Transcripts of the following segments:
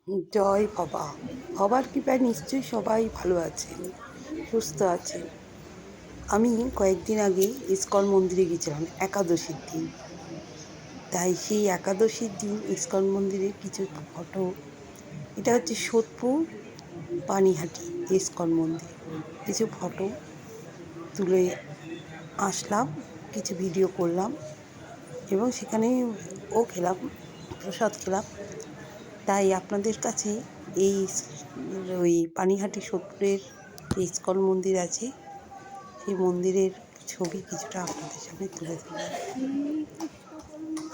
জয় বাবা। বাবার কৃপায় নিশ্চয়ই সবাই ভালো আছেন, সুস্থ আছেন। আমি কয়েকদিন আগে ইস্কন মন্দিরে গেছিলাম একাদশীর দিন। তাই সেই একাদশীর দিন ইস্কন মন্দিরের কিছু ফটো, এটা হচ্ছে সোদপুর পানিহাটি ইস্কন মন্দির, কিছু ফটো তুলে আসলাম, কিছু ভিডিও করলাম এবং সেখানে খেলাম, প্রসাদ খেলাম। তাই আপনাদের কাছে এই ওই পানিহাটি সোদপুরের যে ইস্কন মন্দির আছে, সেই মন্দিরের ছবি কিছুটা আপনাদের সামনে তুলে ধরলাম।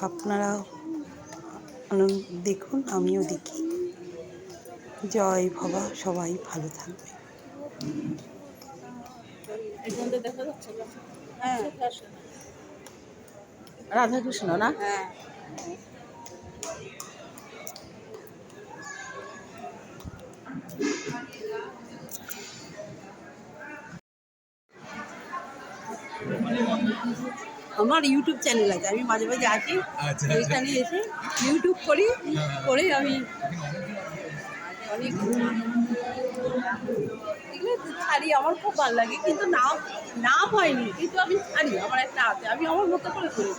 আপনারা দেখুন, আমিও দেখি। জয় বাবা, সবাই ভালো থাকবে। হ্যাঁ, রাধাকৃষ্ণ না? হ্যাঁ। আমার ইউটিউব চ্যানেল আছে, আমি মাঝে মাঝে আসি। ওইখানে এসে ইউটিউব করি, করে আমি অনেক এগুলো ছাড়ি। আমার খুব ভালো লাগে, কিন্তু নাম হয়নি, কিন্তু আমি ছাড়ি। আমার একটা আছে, আমি আমার মতো করে করি।